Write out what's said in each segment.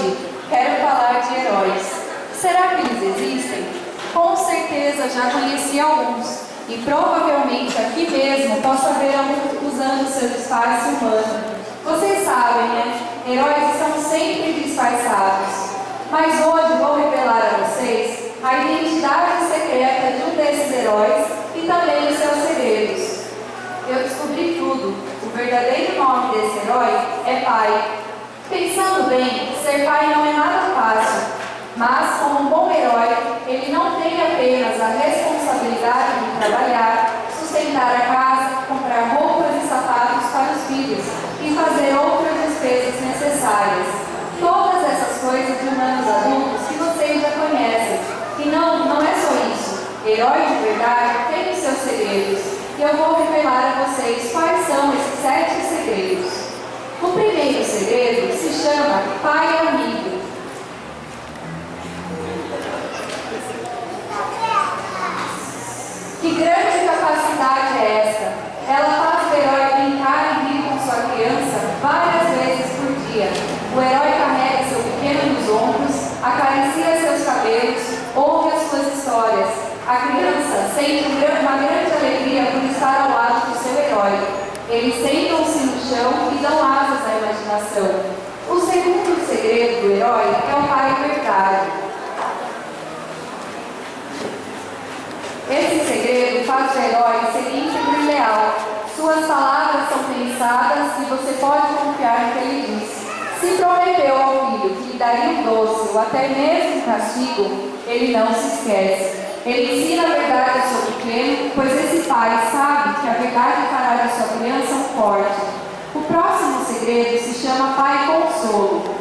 hoje quero falar de heróis. Será que eles existem? Com certeza já conheci alguns, e provavelmente aqui mesmo posso haver alguns usando seu disfarce humano. Vocês sabem, né? Heróis estão sempre disfarçados. Mas hoje vou revelar a vocês a identidade secreta de um desses heróis e também os seus segredos. Eu descobri tudo. O verdadeiro nome desse herói é pai. Pensando bem, ser pai não é nada fácil, mas como um bom herói, ele não tem apenas a responsabilidade de trabalhar, sustentar a casa, comprar roupas e sapatos para os filhos e fazer outras despesas necessárias. Todas essas coisas de humanos adultos que vocês já conhecem. E não é só isso. Herói de verdade tem os seus segredos. E eu vou revelar a vocês quais são esses 7 segredos. O primeiro segredo se chama pai amigo. Que grande capacidade é esta? Ela faz o herói brincar e rir com sua criança várias vezes por dia. O herói carrega seu pequeno nos ombros, acaricia seus cabelos, ouve as suas histórias. A criança sente uma grande alegria por estar ao lado do seu herói. Eles sentam-se no chão e dão asas à imaginação. O segundo segredo do herói é o pai verdade. Esse segredo faz o herói ser íntegro e leal. Suas palavras são pensadas e você pode confiar no que ele diz. Se prometeu ao filho que lhe daria um doce ou até mesmo um castigo, ele não se esquece. Ele ensina a verdade ao seu pequeno, pois esse pai sabe que a verdade fará de sua criança um forte. O próximo segredo se chama pai consolo.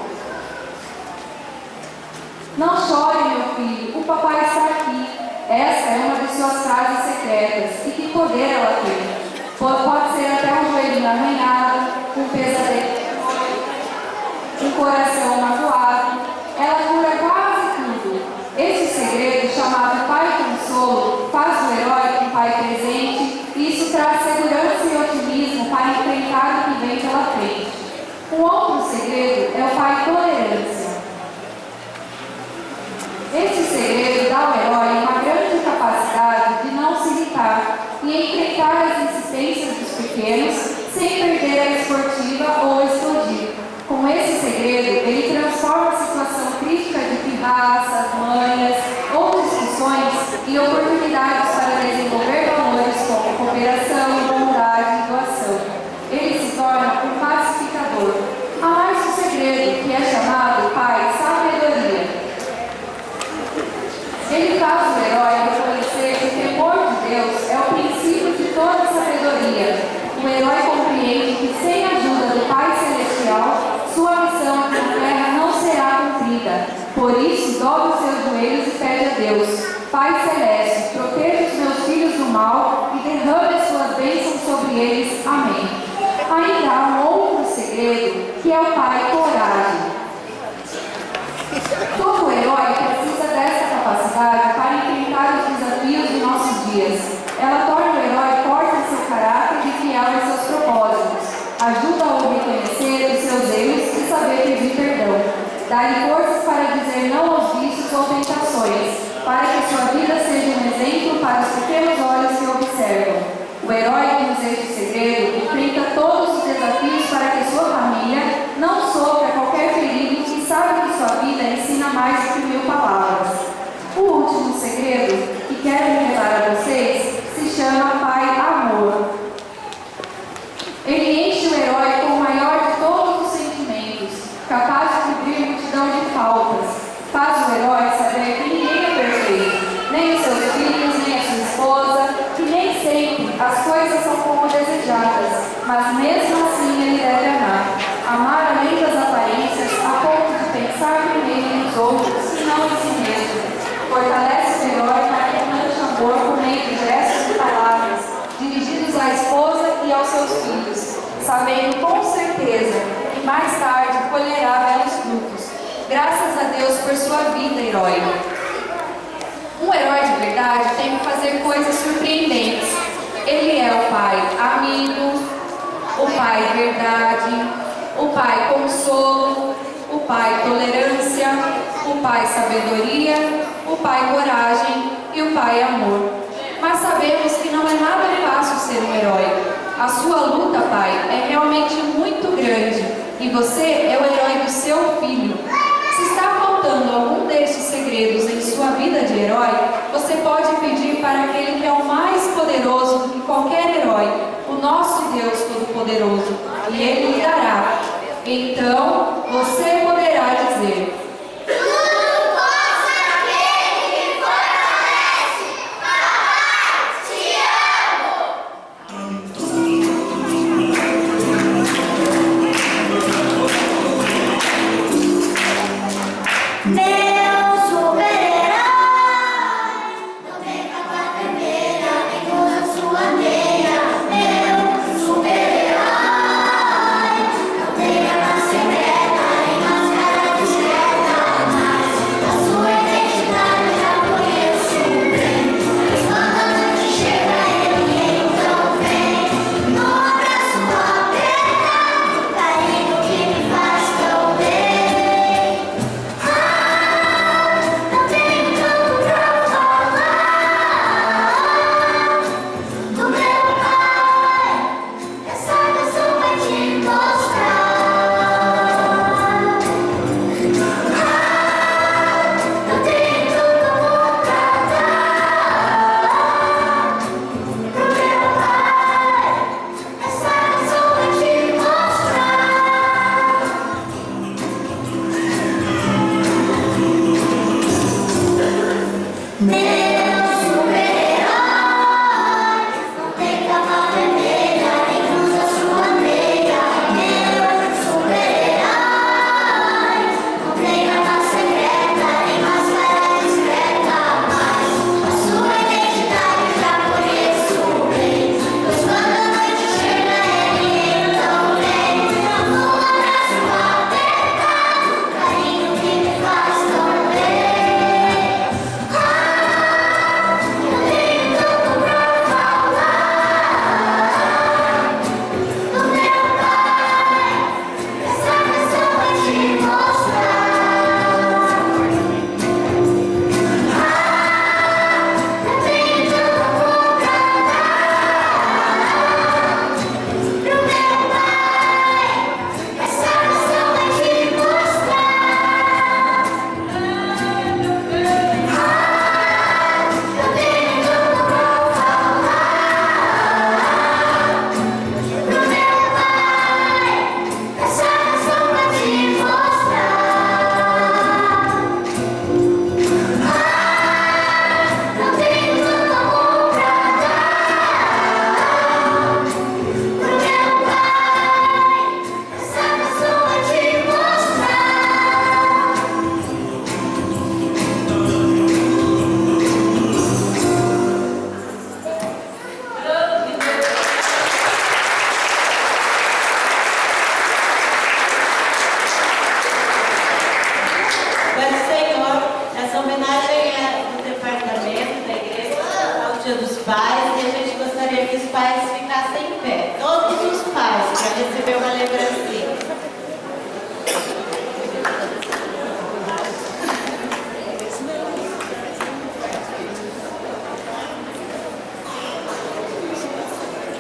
Não chore, meu filho, o papai está aqui. Essa é uma de suas frases secretas. E que poder ela tem? Pode ser até um joelho arranhado, um pesadelo, um coração magoado. Ela cura quase tudo. Esse segredo, chamado pai consolo, faz do herói um pai presente, e isso traz segurança e otimismo para enfrentar o que vem pela frente. Um outro segredo é o pai tolerância. Esse segredo dá ao herói uma grande capacidade de não se irritar e enfrentar as insistências dos pequenos sem perder a esportiva ou explodir. Com esse segredo, ele transforma a situação crítica de pirraças, manhas ou discussões em oportunidades para desenvolver valores como cooperação, bondade e doação. Ele se torna um pacificador. Há mais um segredo, que é chamado pai sabedoria. Ele faz o herói reconhecer que o temor de Deus é o princípio de toda sabedoria. O herói compreende que sem a ajuda do Pai Celestial, sua missão aqui na terra não será cumprida. Por isso, dobra os seus joelhos e pede a Deus: Pai Celeste, proteja os meus filhos do mal e derrame as suas bênçãos sobre eles. Amém. Ainda há um outro segredo, que é o Pai Coragem. Todo herói precisa dessa capacidade para enfrentar os desafios de nossos dias. Ela torna o herói forte em seu caráter e fiel em seus propósitos. Ajuda-o a reconhecer os seus erros e saber pedir perdão. Dá-lhe forças para dizer não aos vícios ou tentações, para que sua vida seja um exemplo para os pequenos olhos que observam. O herói que nos este segredo enfrenta todos os desafios para que sua família não sofra qualquer perigo e sabe que sua vida ensina mais do que 1000 palavras. O último segredo que quero revelar a vocês se chama Pai Amor. Ele enche o herói com o maior de todos os sentimentos, capaz de cobrir multidão de faltas. Faz o herói saber que ninguém é perfeito, nem os seus filhos, nem a sua esposa, que nem sempre as coisas são como desejadas, mas mesmo assim ele deve amar. Amar além das aparências, a ponto de pensar primeiro nos outros e não em si mesmo. Fortalece o herói para que plante amor por meio de gestos e palavras, dirigidos à esposa e aos seus filhos, sabendo com certeza que mais tarde colherá belos frutos. Graças a Deus por sua vida, herói. Um herói de verdade tem que fazer coisas surpreendentes. Ele é o pai amigo, o pai verdade, o pai consolo, o pai tolerância, o pai sabedoria, o pai coragem e o pai amor. Mas sabemos que não é nada fácil ser um herói. A sua luta, pai, é realmente muito grande e você é o herói do seu filho. Se está faltando algum destes segredos em sua vida de herói, você pode pedir para aquele que é o mais poderoso do que qualquer herói, o nosso Deus Todo-Poderoso, e Ele lhe dará. Então, você poderá dizer: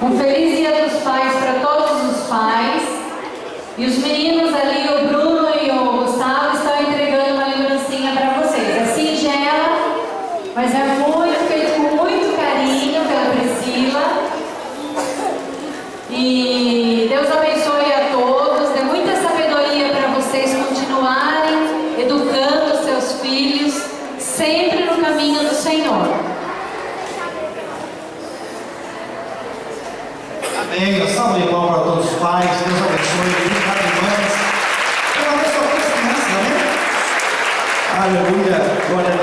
Um feliz Dia dos Pais para todos os pais. E os meninos ali, o Bruno e o Gustavo, estão entregando uma lembrancinha para vocês. É singela, mas é muito feito com muito carinho pela Priscila. E Deus abençoe a todos, dê muita sabedoria para vocês continuarem educando seus filhos sempre no caminho do Senhor. Amém. Uma salva de palmas para todos os pais. Deus abençoe. Obrigado, irmãs. Deus abençoe a todas as crianças, amém? Aleluia. Glória a